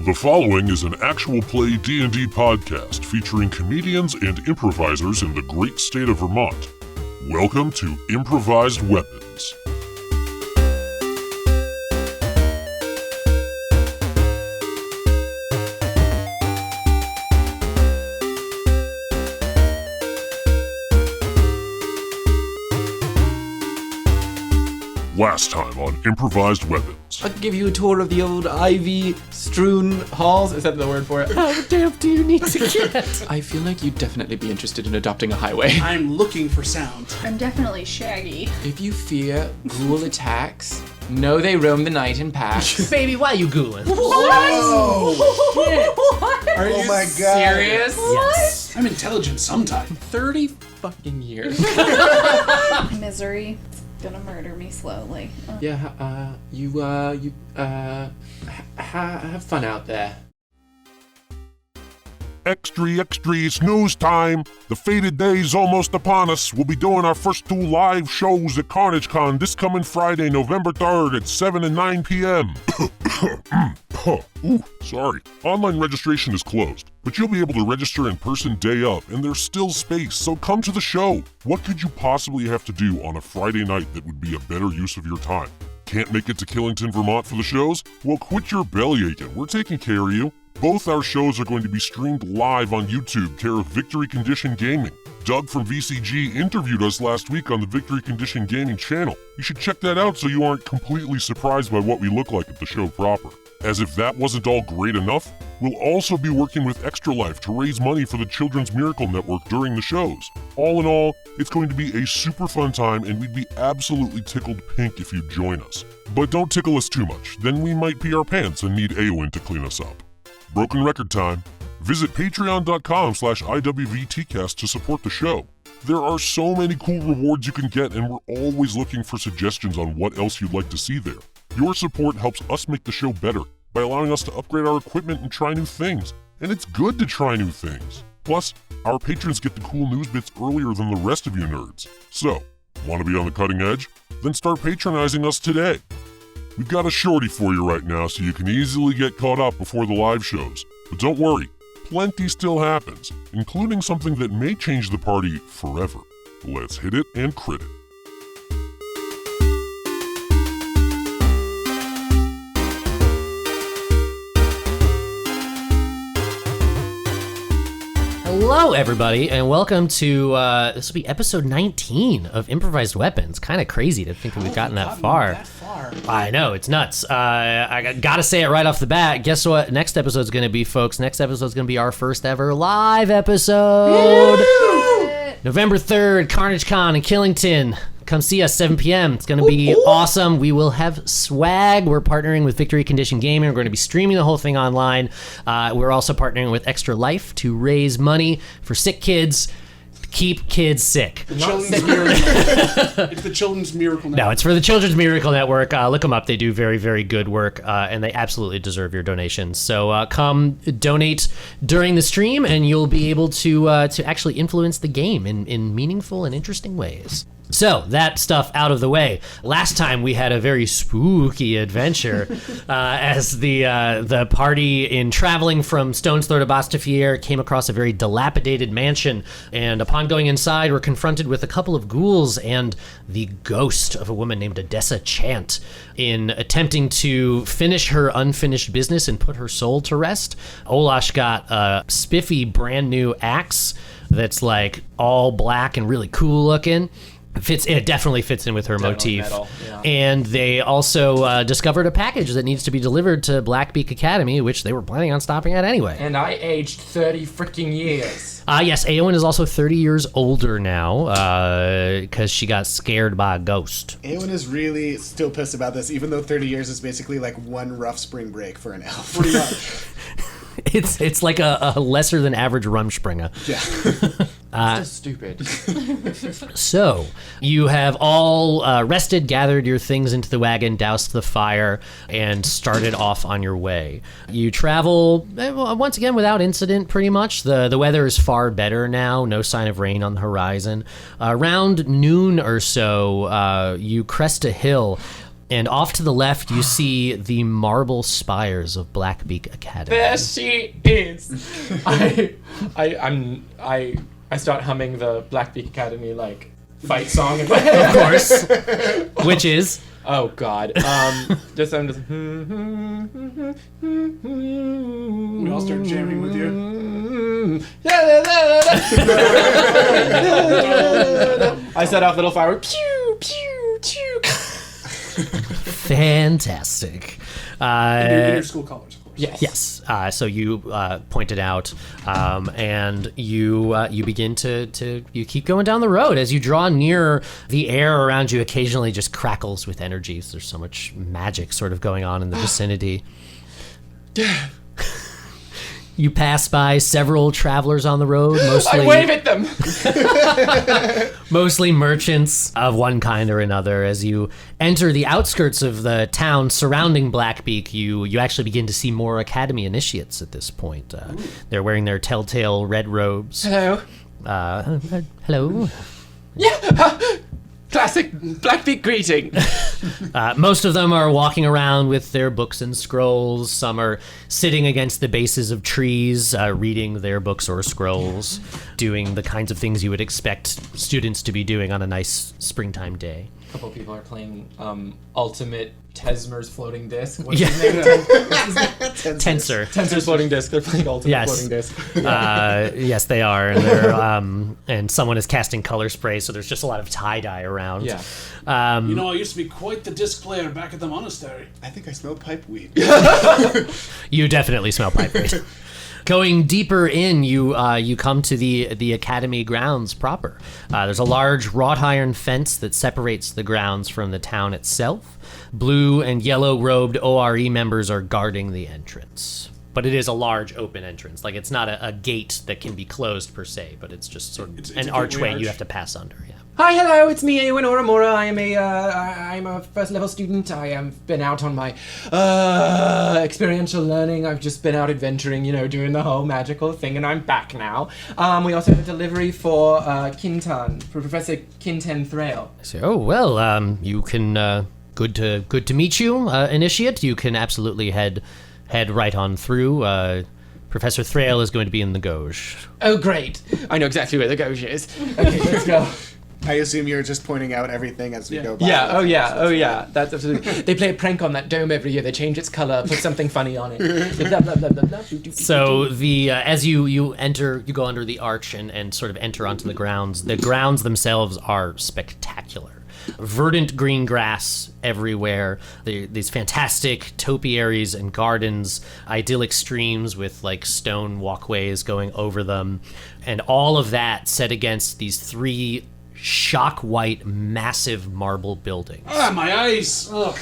The following is an actual play D&D podcast featuring comedians and improvisers in the great state of Vermont. Welcome to Improvised Weapons. Last time on Improvised Weapons. I'll give you a tour of the old ivy-strewn halls. Is that the word for it? How the damn do you need to get? I feel like you'd definitely be interested in adopting a highway. I'm looking for sound. I'm definitely shaggy. If you fear ghoul attacks, know they roam the night in packs. Baby, why you ghouling? Whoa! What? Are you my God. serious? Yes. I'm intelligent sometime. 30 fucking years. Misery. Gonna murder me slowly. Yeah, have fun out there. Extra, snooze time. The fated day's almost upon us. We'll be doing our first two live shows at CarnageCon this coming Friday, November 3rd at 7 and 9 p.m. Sorry. Online registration is closed, but you'll be able to register in person day up, and there's still space, so come to the show. What could you possibly have to do on a Friday night that would be a better use of your time? Can't make it to Killington, Vermont for the shows? Well, quit your belly aching. We're taking care of you. Both our shows are going to be streamed live on YouTube, care of Victory Condition Gaming. Doug from VCG interviewed us last week on the Victory Condition Gaming channel. You should check that out so you aren't completely surprised by what we look like at the show proper. As if that wasn't all great enough, we'll also be working with Extra Life to raise money for the Children's Miracle Network during the shows. All in all, it's going to be a super fun time, and we'd be absolutely tickled pink if you join us. But don't tickle us too much, then we might pee our pants and need Aaoewyn to clean us up. Broken record time. Visit patreon.com/IWVTcast to support the show. There are so many cool rewards you can get, and we're always looking for suggestions on what else you'd like to see there. Your support helps us make the show better by allowing us to upgrade our equipment and try new things. And it's good to try new things. Plus, our patrons get the cool news bits earlier than the rest of you nerds. So, want to be on the cutting edge? Then start patronizing us today. We've got a shorty for you right now so you can easily get caught up before the live shows. But don't worry, plenty still happens, including something that may change the party forever. Let's hit it and crit it. Hello, everybody, and welcome to, this will be episode 19 of Improvised Weapons. Kind of crazy to think that we've gotten that far. I know, it's nuts. I gotta say it right off the bat. Guess what next episode's gonna be, folks? Next episode's gonna be our first ever live episode. Woo! November 3rd, CarnageCon in Killington. Come see us, 7 p.m. It's going to be awesome. We will have swag. We're partnering with Victory Condition Gaming. We're going to be streaming the whole thing online. We're also partnering with Extra Life to raise money for sick kids. Keep kids sick. The Children's Miracle. It's the Children's Miracle Network. No, it's for the Children's Miracle Network. Look them up. They do very, very good work, and they absolutely deserve your donations. So come donate during the stream, and you'll be able to actually influence the game in meaningful and interesting ways. So, that stuff out of the way. Last time we had a very spooky adventure as the party in traveling from Stone's Throw to Bastafier came across a very dilapidated mansion, and upon going inside, were confronted with a couple of ghouls and the ghost of a woman named Odessa Chant. In attempting to finish her unfinished business and put her soul to rest, Olash got a spiffy brand new axe that's like all black and really cool looking. It definitely fits in with her motif. Metal, yeah. And they also discovered a package that needs to be delivered to Blackbeak Academy, which they were planning on stopping at anyway. And I aged 30 freaking years. Yes, Aaoewyn is also 30 years older now because she got scared by a ghost. Aaoewyn is really still pissed about this, even though 30 years is basically like one rough spring break for an elf. Pretty much. It's like a lesser than average Rumspringa. Yeah. It's just stupid. So, you have all rested, gathered your things into the wagon, doused the fire, and started off on your way. You travel, once again, without incident, pretty much. The weather is far better now, no sign of rain on the horizon. Around noon or so, you crest a hill. And off to the left, you see the marble spires of Blackbeak Academy. There she is. I start humming the Blackbeak Academy like fight song in my head. Of course. Which is? Oh God. Just I'm just. We all start jamming with you. I set off little fireworks. Pew pew pew. Fantastic. In your school colors, of course. Yes. Yes. So you pointed out, and you begin to you keep going down the road. As you draw near, the air around you occasionally just crackles with energy. There's so much magic sort of going on in the vicinity. You pass by several travelers on the road, mostly I wave at them. mostly merchants of one kind or another. As you enter the outskirts of the town surrounding Blackbeak, you actually begin to see more Academy initiates at this point. They're wearing their telltale red robes. Hello. Hello. Yeah. Classic Blackbeak greeting. Most of them are walking around with their books and scrolls. Some are sitting against the bases of trees, reading their books or scrolls, doing the kinds of things you would expect students to be doing on a nice springtime day. A couple people are playing Ultimate Tesmer's floating disc. Yeah. What's his name? Tensor. Tensor's floating disc. They're playing Ultimate Yes. floating disc. Yes, they are, and they're and someone is casting color spray, so there's just a lot of tie dye around. Yeah. You know, I used to be quite the disc player back at the monastery. I think I smell pipe weed. You definitely smell pipe weed. Going deeper in, you come to the academy grounds proper. There's a large wrought iron fence that separates the grounds from the town itself. Blue and yellow robed ORE members are guarding the entrance. But it is a large open entrance. Like, it's not a gate that can be closed per se, but it's just sort of It's an a archway gateway you arch. have to pass under. Yeah. Hi, hello, it's me, Aaeowyn Orimora. I'm a first level student. I have been out on my experiential learning. I've just been out adventuring, you know, doing the whole magical thing, and I'm back now. We also have a delivery for Kintan, for Professor Kinten Thrail. So, oh well, you can. Good to meet you, Initiate. You can absolutely head right on through. Professor Thrail is going to be in the Gauge. Oh, great. I know exactly where the Gauge is. Okay, let's go. I assume you're just pointing out everything as we go by. Yeah, oh yeah, that's absolutely. They play a prank on that dome every year. They change its color, put something funny on it. Blah, blah, blah, blah, blah. So the as you enter, you go under the arch and sort of enter onto the grounds. The grounds themselves are spectacular. Verdant green grass everywhere. These fantastic topiaries and gardens, idyllic streams with like stone walkways going over them, and all of that set against these three shock white massive marble buildings. Ah, my eyes. Ugh.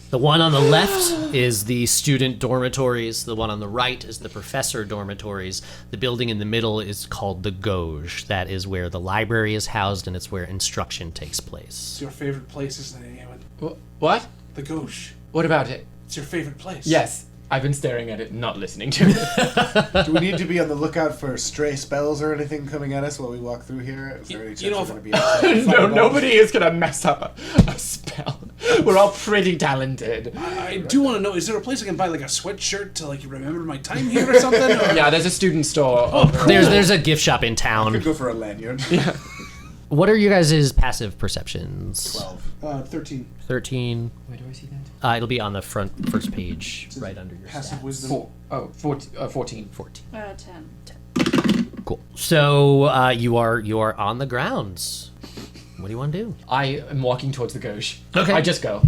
The one on the left is the student dormitories. The one on the right is the professor dormitories. The building in the middle is called the Gauge. That is where the library is housed, and it's where instruction takes place. It's your favorite place, isn't it, Aaeowyn? What? The Gauche. What about it? It's your favorite place. Yes, I've been staring at it, not listening to it. Do we need to be on the lookout for stray spells or anything coming at us while we walk through here? Is there any chance You know, we're going to be No, nobody is gonna mess up a spell. We're all pretty talented. I do want to know, is there a place I can buy like a sweatshirt to like remember my time here or something? Or... Yeah, there's a student store. There's a gift shop in town. Could go for a lanyard. What are you guys' passive perceptions? 12. 13. 13. Where do I see that? It'll be on the first page, right under your Passive stats. wisdom. 14. 14. 10. Cool. So you are on the grounds. What do you want to do? I am walking towards the Gauge. Okay. I just go.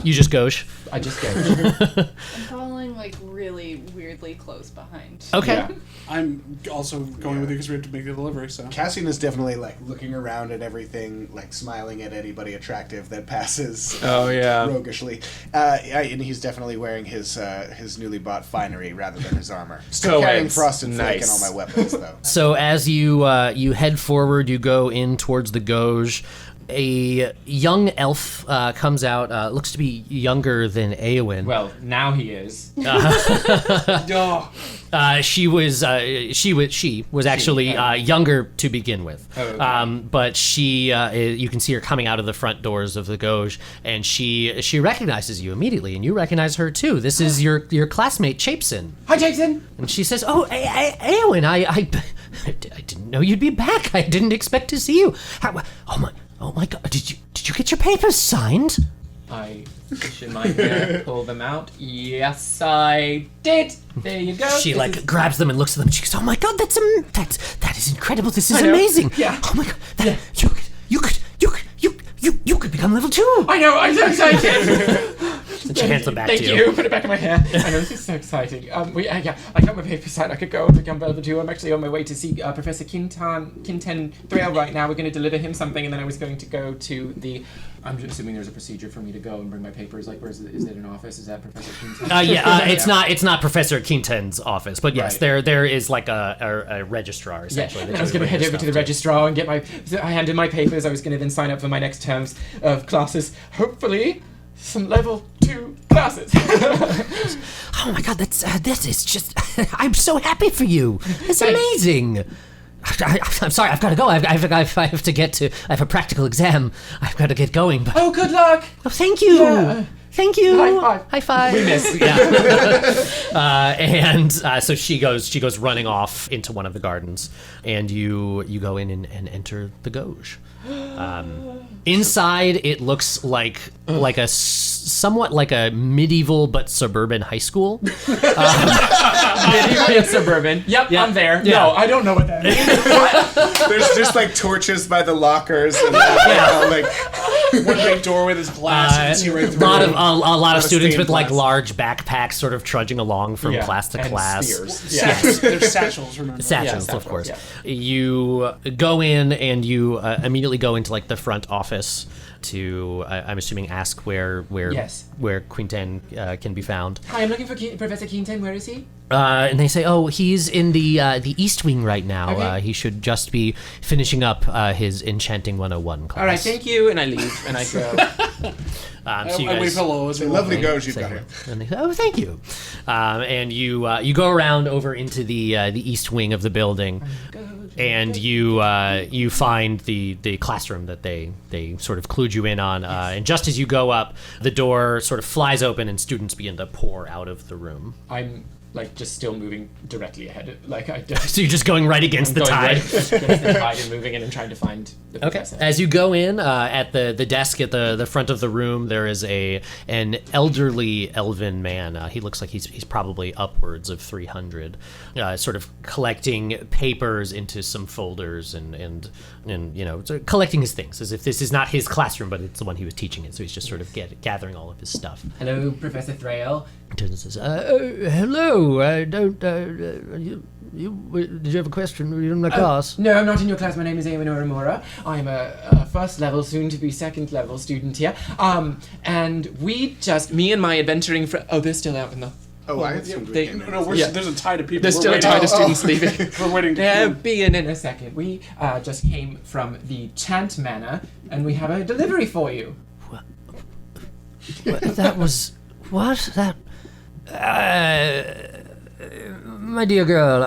You just Gauge. I just go. I'm following like really weirdly close behind. Okay. Yeah. I'm also going with you because we have to make the delivery, so. Cassian is definitely like looking around at everything, like smiling at anybody attractive that passes. Oh, yeah. Roguishly, and he's definitely wearing his newly bought finery rather than his armor. Still carrying Co-eds. frosted flake and Nice. all my weapons though. So as you head forward, you go in towards the Gauge. A young elf comes out, looks to be younger than Aaeowyn. Well, now he is. She was actually younger to begin with. Oh, okay. But she, you can see her coming out of the front doors of the Gauge, and she recognizes you immediately, and you recognize her too. This is your classmate, Chapson. Hi, Jason. And she says, "Oh, Aaeowyn, I didn't know you'd be back. I didn't expect to see you. Oh my God! Did you get your papers signed?" I push in my hair, pull them out. Yes, I did. There you go. She This is- grabs them and looks at them. She goes, "Oh my God, that is incredible. This is amazing. Yeah. Oh my God, you could become level 2." I know. I'm so excited. And she hands them back Thank to you. Put it back in my hair. I know, this is so exciting. I got my paper signed. I could go and become level 2. I'm actually on my way to see Professor Kinten Thrail right now. We're going to deliver him something, and then I was going to go to the... I'm just assuming there's a procedure for me to go and bring my papers. Like, is it an office? Is that Professor Kinten? It's not Professor Quinten's office, but yes, Right. there is like a registrar essentially. Yeah, that and I was you going to bring head your over to stuff the registrar and get I handed my papers. I was going to then sign up for my next terms of classes. Hopefully, some level 2 classes. Oh my God, this is just. I'm so happy for you. It's amazing. I'm sorry, I've got to go. I have to get to. I have a practical exam. I've got to get going. But Oh, good luck. thank you. Yeah. Thank you. High five. High five. We miss. Yeah. So she goes running off into one of the gardens, and you go in and enter the Gauge. Inside, it looks like somewhat like a medieval but suburban high school. Medieval and suburban. Yep, Yeah. I'm there. Yeah. No, I don't know what that means. There's just like torches by the lockers and One big doorway with glass, you can see right through a it. lot of students with stained like glass. large backpacks, sort of trudging along from class to and class. Spears. Yeah. There's satchels, remember. Satchels, Yeah, of course. yeah. You go in and you immediately go into like the front office to, I'm assuming, ask where Yes. Quinten can be found. Hi, I'm looking for Professor Kinten. Where is he? And they say, "Oh, he's in the East Wing right now. Okay. He should just be finishing up his Enchanting 101 class." All right, thank you. And I leave and I go. So you I wave guys, hello as we lovely walk in. Gauge you've got here. and they say, "Oh, thank you." And you go around over into the East Wing of the building, and you find the classroom that they sort of clued you in on. And just as you go up, the door sort of flies open, and students begin to pour out of the room. I'm like just still moving directly ahead. Like I just So you're just going right against the going tide. right against the tide and moving in and trying to find the Okay. professor. As you go in, at the desk at the front of the room, there is an elderly elven man. He looks like he's probably upwards of 300, sort of collecting papers into some folders and sort of collecting his things, as if this is not his classroom, but it's the one he was teaching in. So he's just sort of gathering all of his stuff. Hello, Professor Thrail. He turns and says, "Hello. I don't. Did you have a question? Were you in my class?" No, I'm not in your class. My name is Aaeowyn Orimora. I'm a first level, soon to be second level student here. And me and my adventuring friend. Oh, they're still out in the. Oh, I assumed we They- came in. No, Yeah. there's a tide of people. There's We're still a waiting. tide of students leaving. We're waiting. They'll be in a second. We just came from the Chant Manor, and we have a delivery for you. That was what that. My dear girl,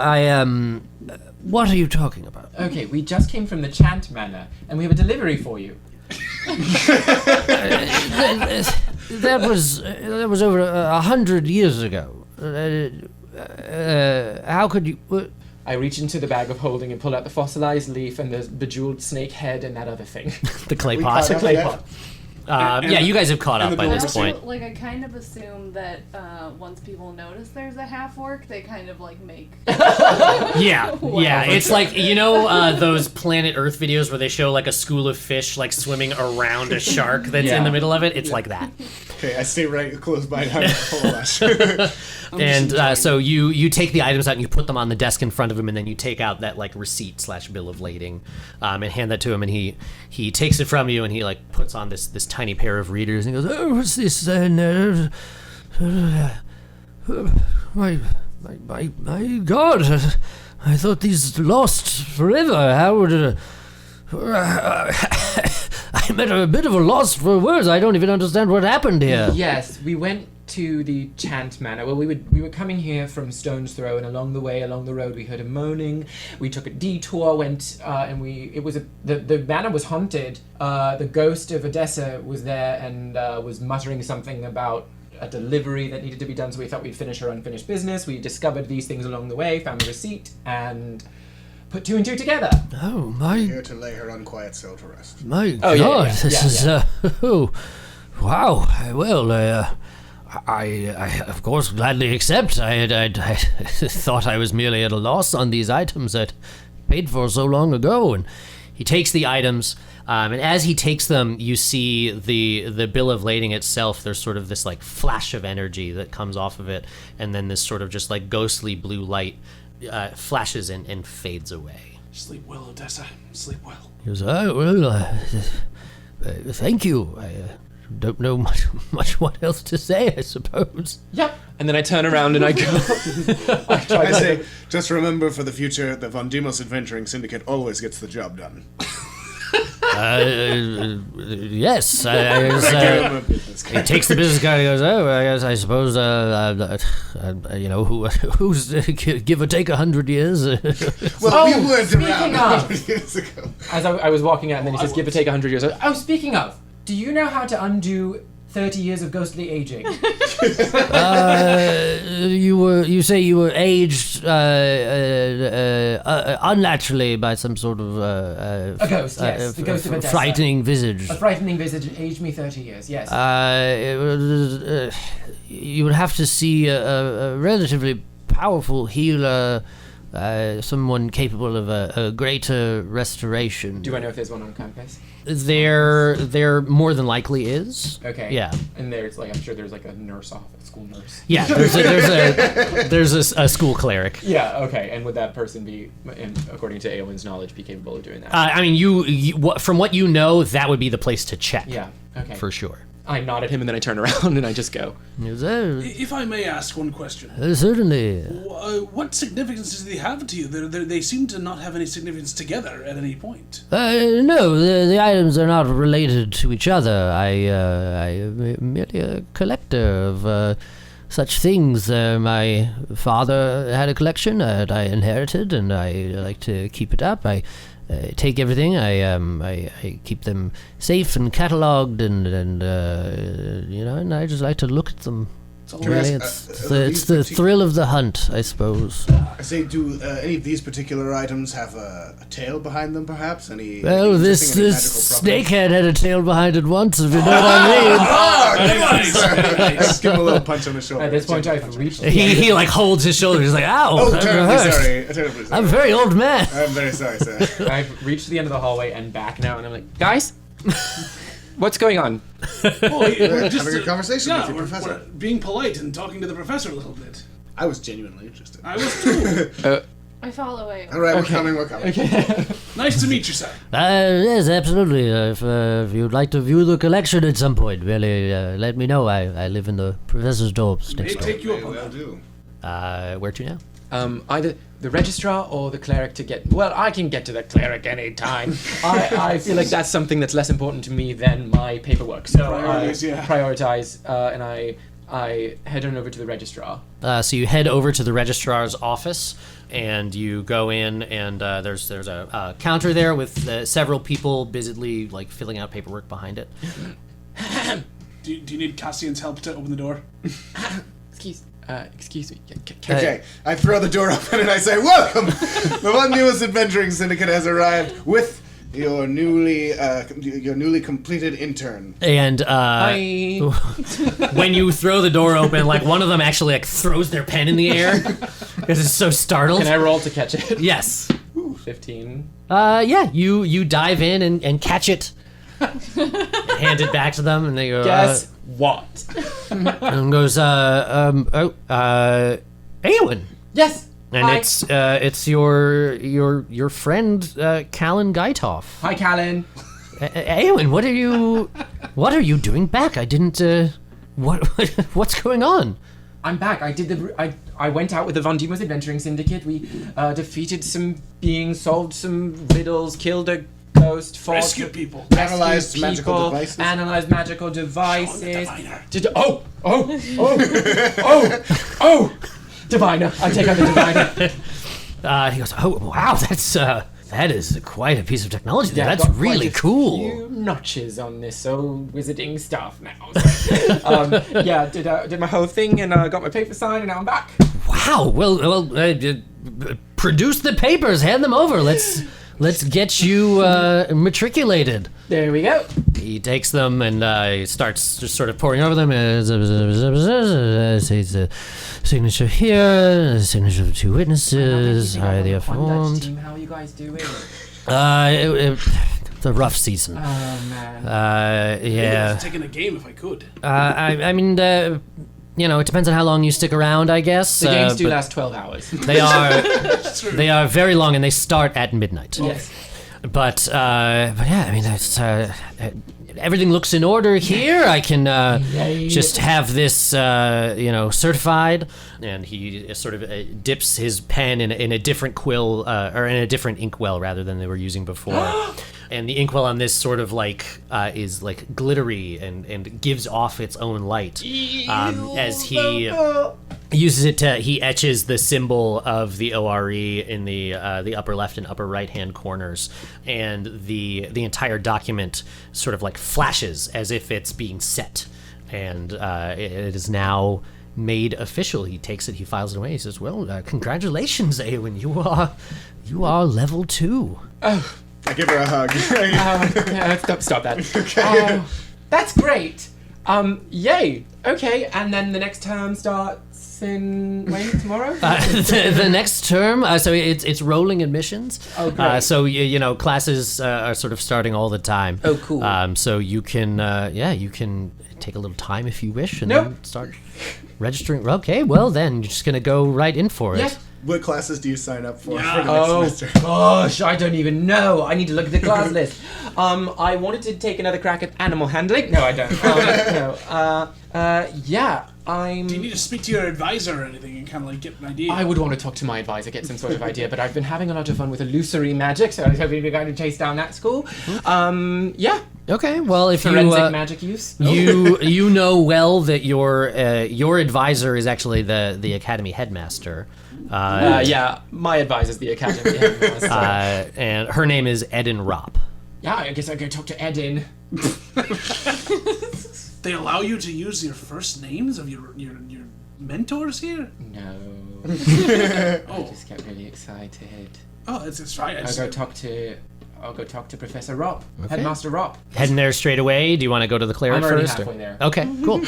what are you talking about? Okay, we just came from the Chant Manor, and we have a delivery for you. That was over 100 years ago. How could you? I reach into the bag of holding and pull out the fossilized leaf and the bejeweled snake head and that other thing. The clay We pot. caught up Clay yet? pot. Yeah, you guys have caught and up the by door this was point. Like, I kind of assume that once people notice there's a half orc, they kind of like make. Yeah, it's like those Planet Earth videos where they show like a school of fish like swimming around a shark that's in the middle of it. It's like that. Okay, I stay right close by Olash. And so you take the items out and you put them on the desk in front of him, and then you take out that like receipt / bill of lading, and hand that to him, and he takes it from you, and he like puts on this tiny pair of readers, and he goes, "Oh, what's this? My God, I thought these lost forever. How would? I'm at a bit of a loss for words. I don't even understand what happened here. Yes, we went to the Chant Manor. Well, we were coming here from Stone's Throw, and along the road, we heard a moaning. We took a detour, the manor was haunted. The ghost of Odessa was there and was muttering something about a delivery that needed to be done, so we thought we'd finish our unfinished business. We discovered these things along the way, found the receipt, and put 2 and 2 together. Oh, my... Here to lay her unquiet soul to rest. My Oh, God, yeah. this is, oh, wow. Well, I of course gladly accept. I thought I was merely at a loss on these items I'd paid for so long ago. And he takes the items, and as he takes them, you see the bill of lading itself. There's sort of this like flash of energy that comes off of it, and then this sort of just like ghostly blue light flashes and fades away. Sleep well, Odessa. Sleep well. He goes, oh, well, thank you. I don't know much what else to say, I suppose. Yep. And then I turn around and I go. I say, just remember for the future, the Von Demos Adventuring Syndicate always gets the job done. Yes. He takes the business card and goes, oh, I suppose, who's give or take 100 years? Well, we weren't speaking around of- 100 years ago. As I was walking out, and then he says, give or take 100 years. Oh, speaking of, do you know how to undo 30 years of ghostly aging? You say you were aged unnaturally by some sort of A ghost, yes. The ghost of Odessa. frightening visage. A frightening visage aged me 30 years, yes. You would have to see a relatively powerful healer, someone capable of a greater restoration. Do I know if there's one on campus? There more than likely is. Okay. Yeah. And there's like, I'm sure there's like a nurse off, a school nurse. Yeah. There's a school cleric. Yeah. Okay. And would that person be, according to Aaewyn's knowledge, be capable of doing that? I mean, you from what you know, that would be the place to check. Yeah. Okay. For sure. I nod at him and then I turn around and I just go. If I may ask one question. Certainly. What significance do they have to you? They seem to not have any significance together at any point. No, the items are not related to each other. I am merely a collector of such things. My father had a collection that I inherited, and I like to keep it up. I take everything. I keep them safe and catalogued, and I just like to look at them. Really, it's the thrill of the hunt, I suppose. I say, do any of these particular items have a tail behind them, perhaps? Well, this snakehead had a tail behind it once, if you know what I mean. Nice. Give him a little punch on the shoulder. At this point, I've reached. He like holds his shoulder. He's like, ow! Oh, that terribly hurts. sorry. Terribly sorry. I'm a very old man. I'm very sorry, sir. I've reached the end of the hallway and back now, and I'm like, guys, what's going on? We're having a conversation with Yeah, you, we're Professor. being polite and talking to the professor a little bit. I was genuinely interested. I was too. I follow away. All right, we're coming. Nice to meet you, sir. Yes, absolutely. If you'd like to view the collection at some point, really, let me know. I live in the professor's dorms May next door. take you up on Will that. do. Where to now? Either the registrar or the cleric to get. Well, I can get to the cleric anytime. I feel like that's something that's less important to me than my paperwork. So Priorities, yeah. prioritize, and I head on over to the registrar. So you head over to the registrar's office, and you go in, and there's a counter there with several people busily like filling out paperwork behind it. Do you need Cassian's help to open the door? Excuse me. Okay, I throw the door open and I say, "Welcome! The Von Demos Adventuring Syndicate has arrived with your newly completed intern." And Hi. when you throw the door open, like one of them actually like throws their pen in the air because it's so startled. Can I roll to catch it? Yes. 15. Yeah. You dive in and catch it. Hand it back to them, and they go. Guess what? And goes, Aaeowyn. Yes. And Hi. it's your friend Callan Gaitoff. Hi, Callan. Aaeowyn, what are you doing back? I didn't. What's going on? I'm back. I went out with the Von Demos Adventuring Syndicate. We defeated some beings, solved some riddles, killed a outpost, fought Rescue with- people. Analyzed rescued magical people, devices. Analyzed magical devices. diviner. Diviner. I take out the diviner. He goes, oh, wow, that is quite a piece of technology. Yeah, That's got quite really a cool. Few notches on this old wizarding stuff now. Did my whole thing and got my paper signed, and now I'm back. Wow. Well, produce the papers. Hand them over. Let's get you matriculated. There we go. He takes them and he starts just sort of pouring over them. Says the signature here, the signature of the two witnesses. Are they affirmed? How are you guys doing? The rough season. Oh man. Yeah. I'd taken a game if I could. I mean, it depends on how long you stick around, I guess. The games do but last 12 hours. They are very long, and they start at midnight. Yes. But yeah, I mean, that's everything looks in order here. I can just have this, certified. And he sort of dips his pen in a different quill, or in a different inkwell rather than they were using before. And the inkwell on this sort of is glittery and gives off its own light. As he uses it he etches the symbol of the ORE in the upper left and upper right hand corners, and the entire document sort of flashes as if it's being set, and it is now made official. He takes it, he files it away. He says, "Well, congratulations, Aaeowyn. You are level 2." I give her a hug. Stop that. Okay. That's great. Yay. Okay, and then the next term starts tomorrow? The next term, so it's rolling admissions. Oh, great. So classes are sort of starting all the time. Oh, cool. So you can you can take a little time if you wish, and Nope. then start registering. Okay, well then you're just gonna go right in for it. Yeah. What classes do you sign up for the Yeah. next semester? Gosh, I don't even know. I need to look at the class list. I wanted to take another crack at animal handling. No, I don't. I'm... Do you need to speak to your advisor or anything and kind of get an idea? I would want to talk to my advisor, get some sort of idea, but I've been having a lot of fun with illusory magic, so I was hoping we're going to chase down that school. Yeah. Okay, well if Forensic magic use. you know well that your advisor is actually the academy headmaster. Yeah, my advisor's the academy headmaster. And her name is Eden Ropp. Yeah, I guess I'll go talk to Eden. They allow you to use your first names of your mentors here? No. Oh. I just get really excited. Oh, it's right. I'll go talk to Professor Ropp, Headmaster Ropp. Heading there straight away. Do you want to go to the cleric I'm already first? halfway there. Okay, cool.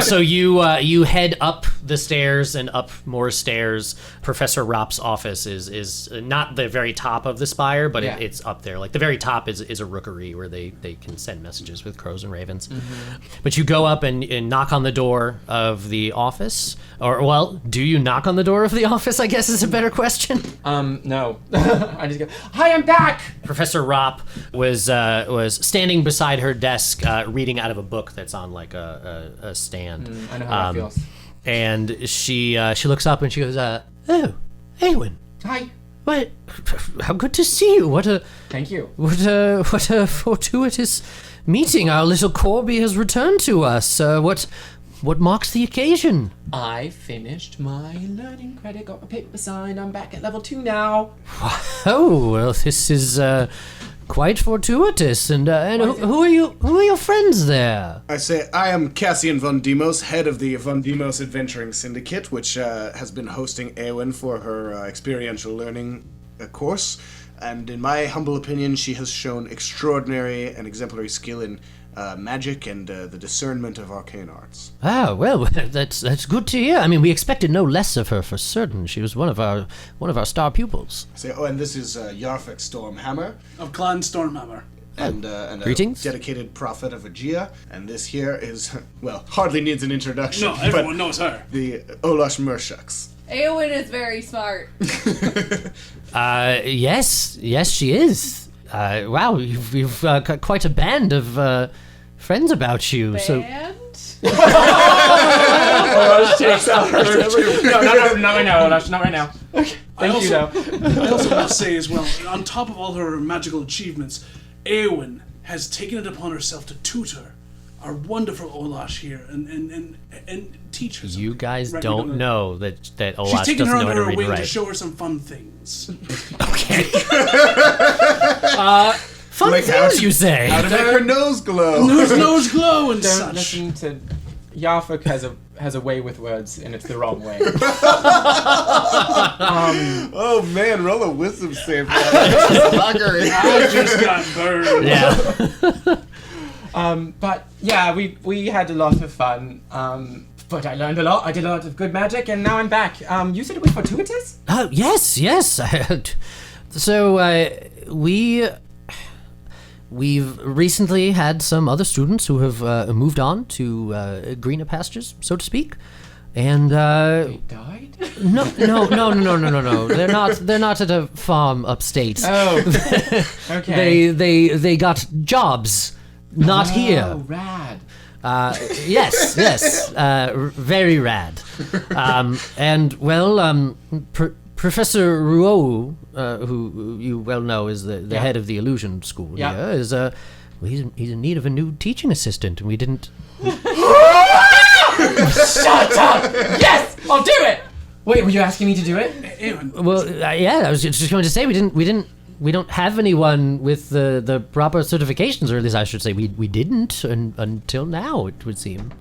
So you head up the stairs and up more stairs. Professor Ropp's office is not the very top of the spire, but Yeah. it's up there. The very top is a rookery where they can send messages with crows and ravens. Mm-hmm. But you go up and knock on the door of the office. Or, well, do you knock on the door of the office, I guess is a better question. No. I just go, hi, I'm back! Professor Ropp was standing beside her desk, reading out of a book that's on a stand. I know how that feels. And she looks up and she goes, "Oh, Aaeowyn, Hi. what? How good to see you! Thank you. What a fortuitous meeting! Our little Corby has returned to us. What marks the occasion?" I finished my learning credit, got my paper signed, I'm back at level 2 now. Oh, well, this is quite fortuitous. And who are you? Who are your friends there? I say, I am Cassian von Daemos, head of the Von Daemos Adventuring Syndicate, which has been hosting Aaeowyn for her experiential learning course. And in my humble opinion, she has shown extraordinary and exemplary skill in magic and the discernment of arcane arts. Ah, well, that's good to hear. I mean, we expected no less of her for certain. She was one of our star pupils. I say, and this is Yarfik Stormhammer, Of Clan Stormhammer. and Greetings. a dedicated prophet of Aegea. And this here is, well, hardly needs an introduction. No, everyone but knows her. the Olash Mershux. Aaeowyn is very smart. Yes, she is. Wow, you've got quite a band of friends about you. So Band? No, not right now, Olash, not right now. Okay. Thank you, though. I also must say as well, on top of all her magical achievements, Aaeowyn has taken it upon herself to tutor our wonderful Olash here and teach her. You guys Right, don't know that She's Olash taken doesn't her know how under to her read wing and to write. show her some fun things. Fun Like things, you say? How to make her nose glow. Nose glow and Don't such. listen to Yarfik has a way with words, and it's the wrong way. Oh man, roll a wisdom save. Fucker. I just got burned. Yeah. But yeah, we had a lot of fun. But I learned a lot. I did a lot of good magic, and now I'm back. You said it was fortuitous? Oh, yes. So, we've recently had some other students who have moved on to greener pastures, so to speak. And They died? no. They're not at a farm upstate. Oh, okay. They got jobs, not here. Oh, rad. Yes, very rad. And well, Professor Aaeowyn, who you well know is the head of the illusion school Yeah. here, is he's in need of a new teaching assistant, and we didn't. Shut up! Yes, I'll do it. Wait, were you asking me to do it? Aaeowyn, Well, yeah, I was just going to say we don't have anyone with the proper certifications, or at least I should say we didn't until now. It would seem.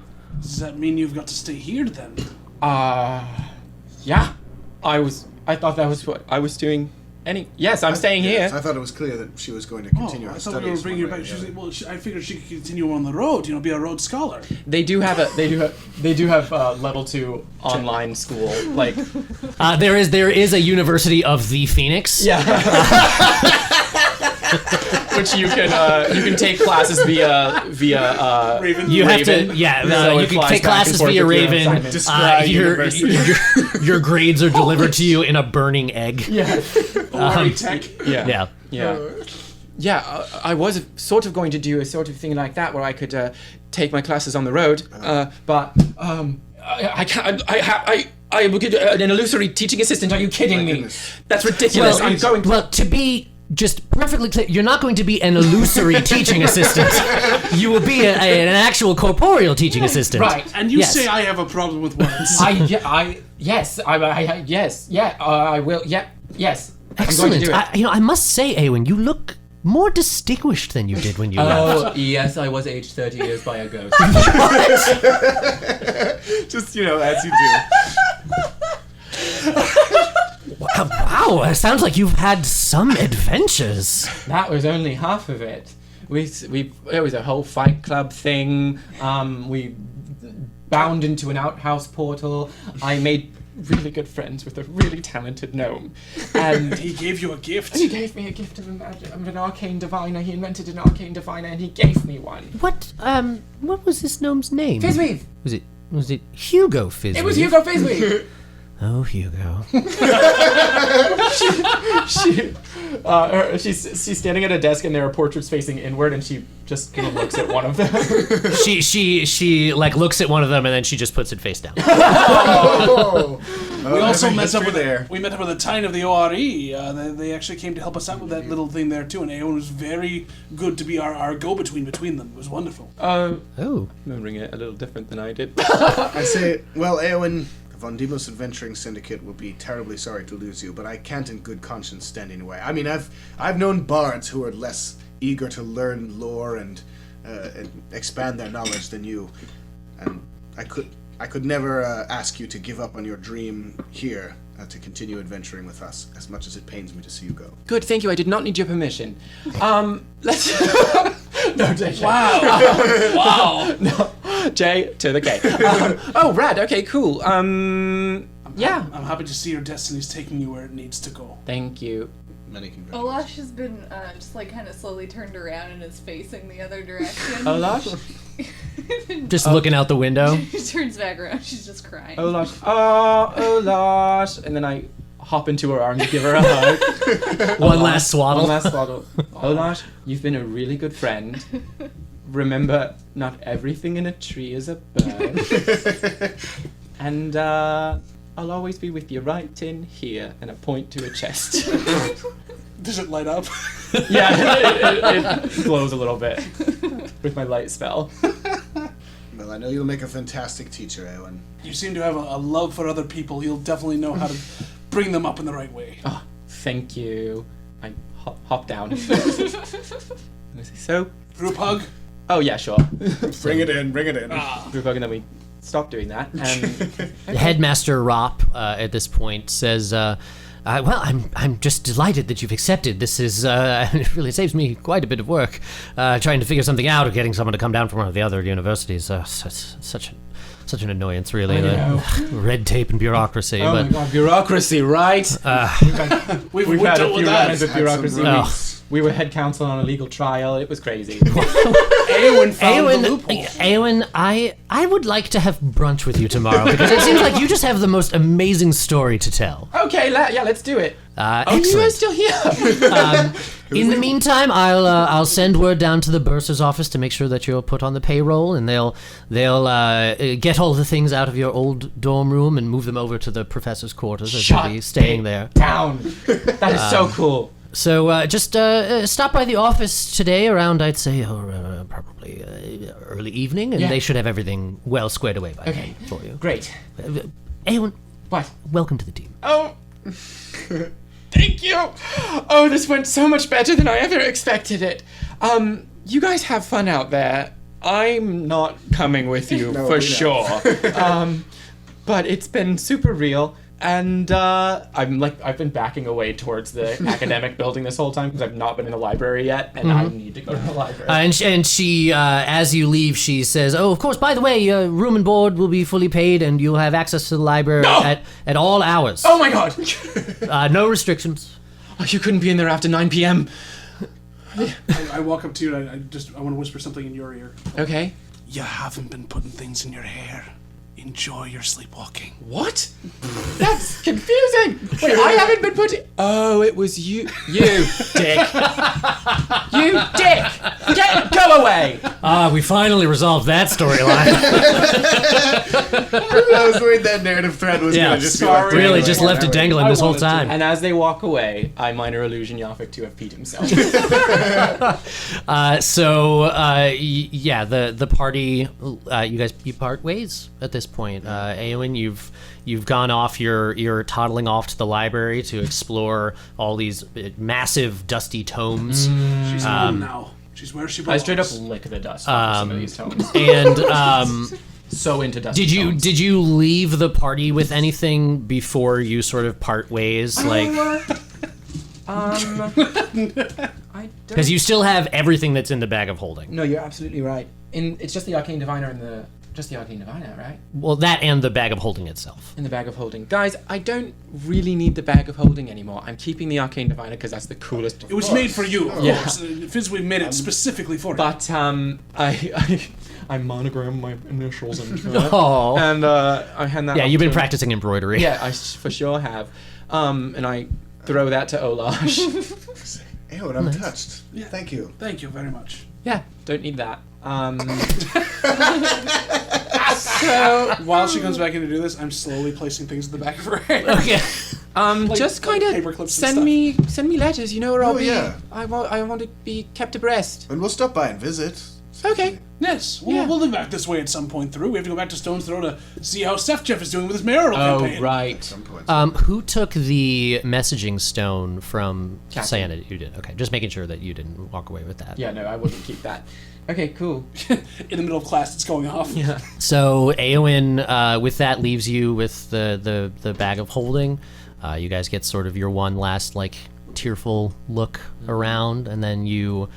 does that mean you've got to stay here then? Yeah. I thought that was what I was doing. Yes, I'm staying here. I thought it was clear that she was going to continue I her thought studies. we were bringing her one back. way or the other. I figured she could continue on the road. Be a road scholar. They do have level 2 online school. Like, There is a University of the Phoenix. yeah. Which you can take classes via Raven. You have Raven. to, yeah. So You it can flies take back and classes forth via with your Raven. assignments. Describe university. Your grades are delivered to you in a burning egg. Yeah. Tech. Yeah. Yeah. Yeah, I was sort of going to do a sort of thing like that where I could take my classes on the road, but I can't. I will get an illusory teaching assistant. Are you kidding me? goodness. That's ridiculous. I'm going. Well, to be just perfectly clear, you're not going to be an illusory teaching assistant. You will be an actual corporeal teaching assistant. Right. And you Yes. say I have a problem with words. Yes, I will. Yeah, yes. Excellent. I'm going to do it. I must say, Aaeowyn, you look more distinguished than you did when you left. Oh, yes, I was aged 30 years by a ghost. Just, as you do. Wow, it sounds like you've had some adventures. That was only half of it. It was a whole Fight Club thing. We bound into an outhouse portal. I made really good friends with a really talented gnome, and He gave you a gift. he gave me a gift of an arcane diviner. He invented an arcane diviner, and he gave me one. What was this gnome's name? Fizzweave. Was it Hugo Fizzweave? It was Hugo Fizzweave. Oh, Hugo. She's standing at a desk, and there are portraits facing inward, and she just kind of looks at one of them. she like looks at one of them and then she just puts it face down. We also met up with there. We met up with a Tyne of the ORE. They actually came to help us out with that little thing there too, and Aaeowyn was very good to be our go-between between them. It was wonderful. Oh. Remembering it a little different than I did. I say, well, Aaeowyn, the Von Deimos Adventuring Syndicate will be terribly sorry to lose you, but I can't in good conscience stand in your way. I mean, I've known bards who are less eager to learn lore and expand their knowledge than you, and I could never ask you to give up on your dream here to continue adventuring with us, as much as it pains me to see you go. Good, thank you. I did not need your permission. Let's. No, Jay. Wow! Wow! No, J to the K. Oh, rad. Okay, cool. Yeah. I'm happy to see your destiny's taking you where it needs to go. Thank you. Many congratulations. Olash has been just like kind of slowly turned around and is facing the other direction. Olash. Just looking out the window. She turns back around. She's just crying. Olash. Oh, Olash. And then I hop into her arms, give her a hug. One last swaddle. One last swaddle. Olash, you've been a really good friend. Remember, not everything in a tree is a bird. And I'll always be with you right in here, and I point to a chest. Does it light up? Yeah, it glows a little bit with my light spell. Well, I know you'll make a fantastic teacher, Aaeowyn. You seem to have a love for other people. You'll definitely know how to bring them up in the right way. Oh, thank you. I hop down. So, Group hug. oh yeah, sure. Bring it in. Group hug, and then we stop doing that. And Headmaster Rop at this point says, well, I'm just delighted that you've accepted. This is it really saves me quite a bit of work trying to figure something out or getting someone to come down from one of the other universities. Such an annoyance, really. Red tape and bureaucracy. oh but my god, bureaucracy, right? We've had a few rounds of bureaucracy. We were head counsel on a legal trial. It was crazy. Aaeowyn found the loophole. Aaeowyn, I would like to have brunch with you tomorrow because it seems like you just have the most amazing story to tell. Okay, let's do it. You Excellent. guys still here? In the meantime, I'll send word down to the bursar's office to make sure that you're put on the payroll, and they'll get all the things out of your old dorm room and move them over to the professor's quarters as you'll be staying there. Down. That is so cool. So just stop by the office today around, I'd say, probably early evening, and they should have everything well squared away by then for you. Great. Aaeowyn, What? welcome to the team. Oh. Thank you. Oh, this went so much better than I ever expected it. You guys have fun out there. I'm not coming with you for sure. But it's been super real. And I've been backing away towards the academic building this whole time because I've not been in the library yet, and I need to go to the library. And she, as you leave, she says, "Oh, of course. By the way, room and board will be fully paid, and you'll have access to the library at all hours. Oh my god! No restrictions." Oh, you couldn't be in there after 9 p.m. I walk up to you and I want to whisper something in your ear. Okay. You haven't been putting things in your hair. Enjoy your sleepwalking. What? That's confusing. Wait, I haven't been putting. Oh, it was you. You dick. You dick. Go away. We finally resolved that storyline. I was worried that narrative thread was going to just be like, really just left it dangling this whole time. And as they walk away, I minor illusion Yarfik to have peed himself. The party, you part ways at this point. Aaeowyn, you've gone off. You're toddling off to the library to explore all these massive dusty tomes. She's home now. She's where she belongs. I straight up lick the dust off some of these tomes. And so into dust. Did you leave the party with anything before you sort of part ways? Because you still have everything that's in the bag of holding. No, you're absolutely right. It's just the arcane diviner right? Well, that and the bag of holding itself. In the bag of holding. Guys, I don't really need the bag of holding anymore. I'm keeping the arcane diviner because that's the coolest. It was made for you, of Yeah. course. Physically made it specifically for you. But I monogram my initials into it. Oh. And I hand that. Yeah, off you've been to- practicing embroidery. Yeah, I for sure have. And I throw that to Olash. Aaeowyn, I'm touched. Yeah. Thank you. Thank you very much. Yeah, don't need that. So while she comes back in to do this, I'm slowly placing things in the back of her hair. Okay. Just kind paper of clips and send me letters. You know where I'll be. Yeah. I want to be kept abreast. And we'll stop by and visit. Okay. Yes, Yeah. we'll be back this way at some point through. We have to go back to Stone's Throw to see how Jeff is doing with his mayoral campaign. right. Some point. Who took the messaging stone from Cassian. Santa? You did. Okay, just making sure that you didn't walk away with that. Yeah, no, I wouldn't keep that. Okay, cool. In the middle of class, it's going off. Yeah. So Aaeowyn, with that, leaves you with the bag of holding. You guys get sort of your one last tearful look around, and then you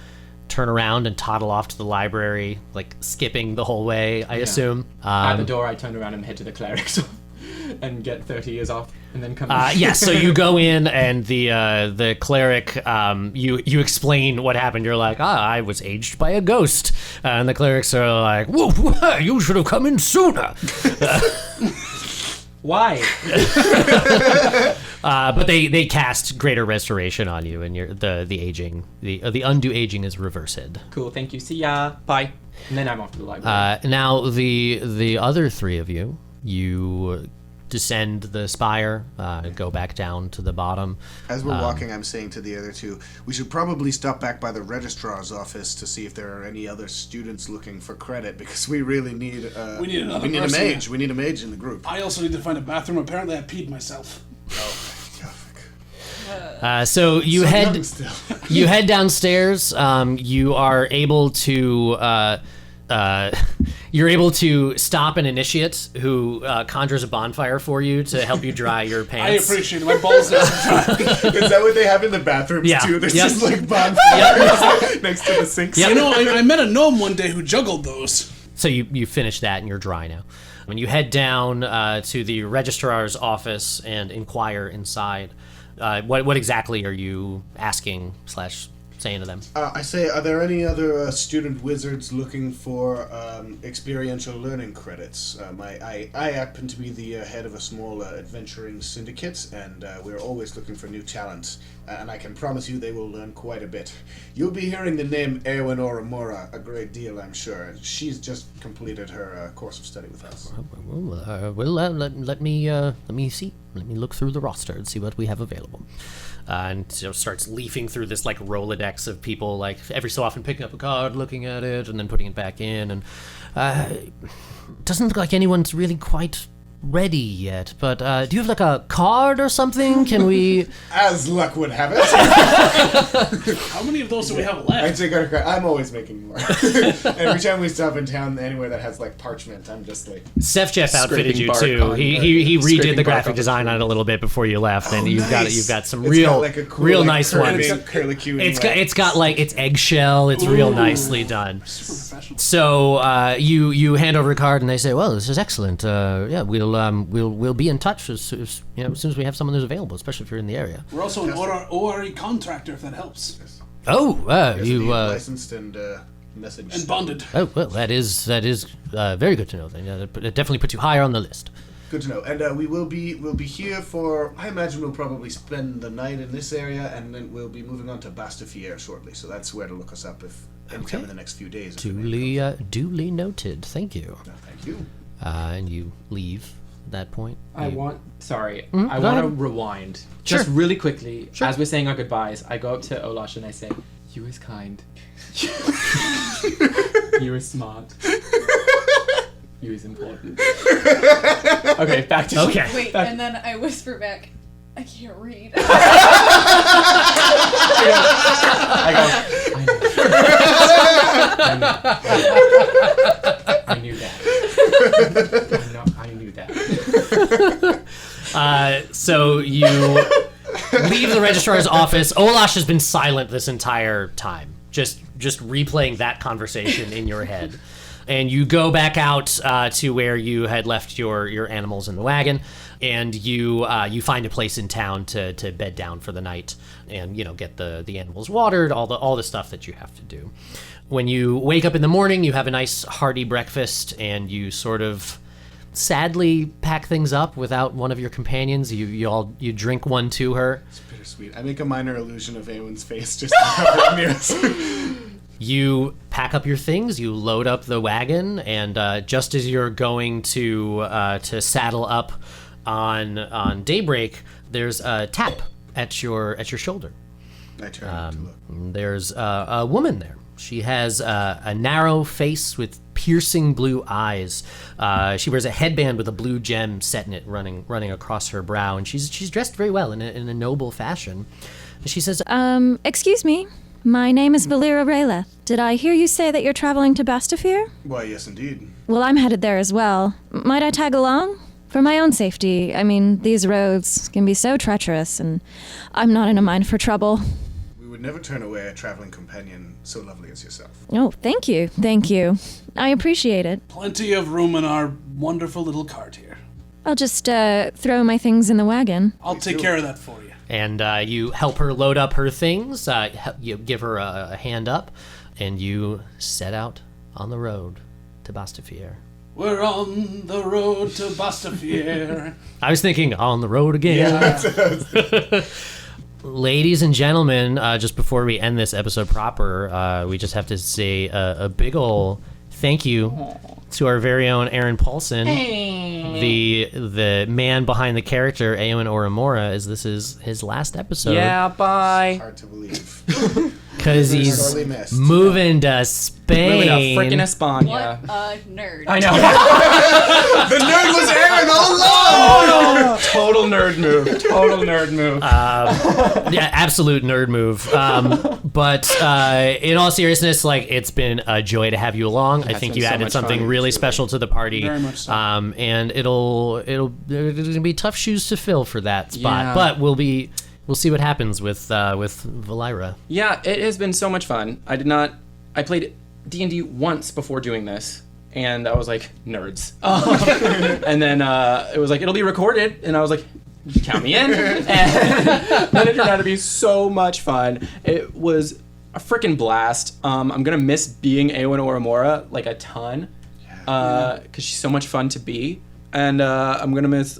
turn around and toddle off to the library, skipping the whole way, I assume. At the door, I turn around and head to the clerics and get 30 years off, and then come back. Yes, so you go in, and the cleric, you explain what happened. You're like, I was aged by a ghost. And the clerics are like, whoa, you should have come in sooner. Why? But they cast greater restoration on you, and the aging, the undue aging is reversed. Cool, thank you. See ya. Bye. And then I'm off to the library. Now the other three of you descend the spire, go back down to the bottom. As we're walking, I'm saying to the other two, we should probably stop back by the registrar's office to see if there are any other students looking for credit, because we really need We need another we need a person. mage. We need a mage in the group. I also need to find a bathroom. Apparently, I peed myself. So you head Still. you head downstairs. You are able to you're able to stop an initiate who conjures a bonfire for you to help you dry your I pants. appreciate it. My balls are Is that what they have in the bathrooms Yeah. too? There's Yep. just like bonfires next to the sinks. Yep. You know, I met a gnome one day who juggled those. So you finish that and you're dry now. When you head down to the registrar's office and inquire inside, what exactly are you asking / saying to them? I say, are there any other student wizards looking for experiential learning credits? I happen to be the head of a small adventuring syndicate, and we're always looking for new talent. And I can promise you they will learn quite a bit. You'll be hearing the name Aaeowyn Orimora a great deal, I'm sure. She's just completed her course of study with us. Let me see. Let me look through the roster and see what we have available. And so starts leafing through this like Rolodex of people, like every so often picking up a card, looking at it, and then putting it back in. And doesn't look like anyone's really quite ready yet. But do you have like a card or something? Can we? As luck would have it. How many of those do we have I left? take out a credit. I'm always making more. Every time we stop in town, anywhere that has like parchment, I'm just like, Seth Jeff outfitted Scraping you bark too. on- He redid scraping the bark graphic off the design on it a little bit before you left, and you've nice. got some It's real got, like, a cool, real like, nice curly- ones. curlicue. It's got like it's eggshell. It's real nicely done. Super professional. So you hand over a card and they say, "Well, this is excellent. Yeah, we'll be in touch as soon as we have someone who's available, especially if you're in the area." We're also an ORE contractor, if that helps. Oh, you licensed and messaged. And bonded. oh well, that is very good to know. Then it definitely puts you higher on the list. Good to know. And we'll be here for. I imagine we'll probably spend the night in this area, and then we'll be moving on to Bastafier shortly. So that's where to look us up if anytime in the next few days. if the name Duly noted. Thank you. comes. Thank you. And you leave at that point. I You- want I go want to ahead. rewind. Sure. Just really quickly, Sure. as we're saying our goodbyes, I go up to Olash and I say, "You is kind. You is smart. You is important." Okay, back to Okay. Wait, and then I whisper back, I can't read. I knew that. I knew that. So you leave the registrar's office. Olash has been silent this entire time, just replaying that conversation in your head. And you go back out to where you had left your animals in the wagon, and you find a place in town to bed down for the night, and get the animals watered, all the stuff that you have to do. When you wake up in the morning, you have a nice hearty breakfast, and you sort of sadly pack things up without one of your companions. You drink one to her. It's bittersweet. I make a minor illusion of Aaeowyn's face just to have it near us. You pack up your things, you load up the wagon, and just as you're going to saddle up on daybreak, there's a tap at your shoulder. I turn to look. There's a woman there. She has a narrow face with piercing blue eyes. She wears a headband with a blue gem set in it, running across her brow, and she's dressed very well in a noble fashion. She says, Excuse me. My name is Valera Rayleth. Did I hear you say that you're traveling to Bastafier? Why, yes, indeed. Well, I'm headed there as well. Might I tag along? For my own safety. I mean, these roads can be so treacherous, and I'm not in a mind for trouble. We would never turn away a traveling companion so lovely as yourself. Oh, thank you. Thank you. I appreciate it. Plenty of room in our wonderful little cart here. I'll just throw my things in the wagon. I'll take care of that for you. and you help her load up her things. You give her a hand up, and you set out on the road to Bastafier. We're on the road to Bastafier. I was thinking on the road again. Ladies and gentlemen, just before we end this episode proper, we just have to say a big ol' thank you to our very own Aaron Paulsen, the man behind the character Aaeowyn Orimora, as this is his last episode. Yeah, bye. Hard to believe. Because he's Sorely missed. moving to Spain. Moving to freaking España. What a nerd. I know. The nerd was Aaron all along! Total nerd move. Total nerd move. Yeah, absolute nerd move. But in all seriousness, like, it's been a joy to have you along. I think been you so added much something fun. really special to the party. Very much so. And there's gonna be tough shoes to fill for that spot. Yeah. But we'll see what happens with Valira. Yeah, it has been so much fun. I played D&D once before doing this, and I was like, nerds. And then it was like, it'll be recorded, and I was like, count me in. And then it turned out to be so much fun. It was a freaking blast. I'm gonna miss being Aaeowyn Orimora like a ton, because she's so much fun to be, and I'm gonna miss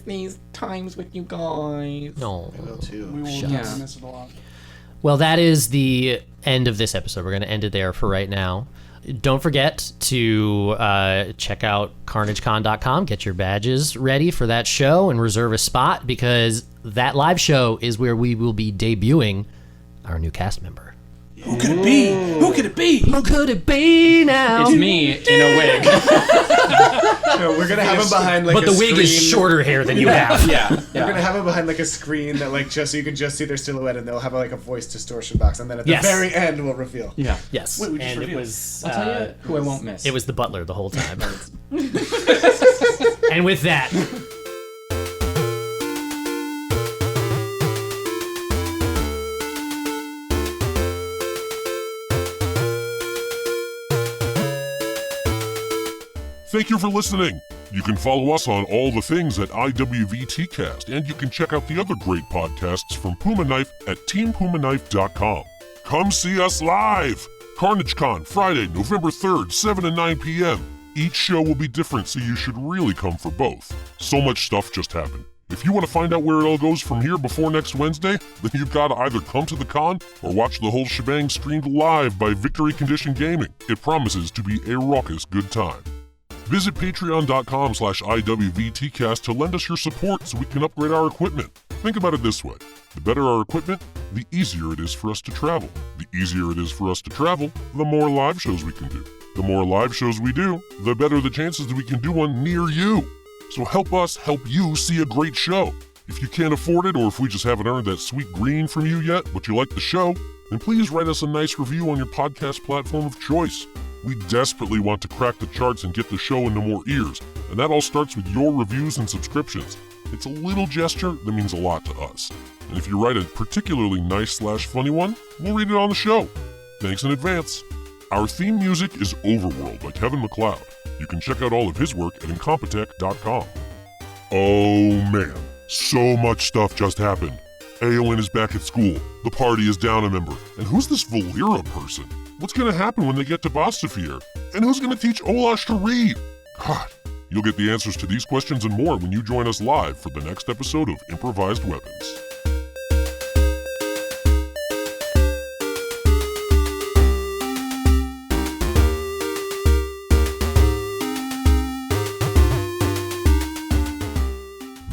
these times with you guys. No. I will too. We will Yeah. miss it a lot. Well, that is the end of this episode. We're going to end it there for right now. Don't forget to check out carnagecon.com, get your badges ready for that show, and reserve a spot, because that live show is where we will be debuting our new cast member. Who could it be? Who could it be? Who could it be now? It's me in a wig. No, we're gonna have him behind like But a the wig is screen. shorter hair than you have. Yeah. We're gonna have him behind like a screen that like just so you can just see their silhouette, and they'll have like a voice distortion box, and then at Yes. the very end we'll reveal. Yeah. Yes. Wait, we just And it revealed. was I'll tell you who I won't miss. it was the butler the whole time. And with that, Thank you for listening. You can follow us on all the things at IWVT Cast, and you can check out the other great podcasts from Puma Knife at teampumaknife.com. Come see us live! CarnageCon, Friday, November 3rd, 7 and 9 p.m. Each show will be different, so you should really come for both. So much stuff just happened. If you want to find out where it all goes from here before next Wednesday, then you've got to either come to the con or watch the whole shebang streamed live by Victory Condition Gaming. It promises to be a raucous good time. Visit patreon.com/IWVTcast to lend us your support so we can upgrade our equipment. Think about it this way. The better our equipment, the easier it is for us to travel. The easier it is for us to travel, the more live shows we can do. The more live shows we do, the better the chances that we can do one near you. So help us help you see a great show. If you can't afford it, or if we just haven't earned that sweet green from you yet, but you like the show, then please write us a nice review on your podcast platform of choice. We desperately want to crack the charts and get the show into more ears, and that all starts with your reviews and subscriptions. It's a little gesture that means a lot to us. And if you write a particularly nice/funny one, we'll read it on the show. Thanks in advance. Our theme music is Overworld by Kevin MacLeod. You can check out all of his work at incompetech.com. Oh man, so much stuff just happened. Aaeowyn is back at school, the party is down a member, and who's this Valira person? What's gonna happen when they get to Bostafir? And who's gonna teach Olash to read? God, you'll get the answers to these questions and more when you join us live for the next episode of Improvised Weapons.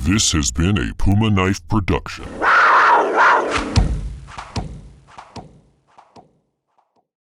This has been a Puma Knife production.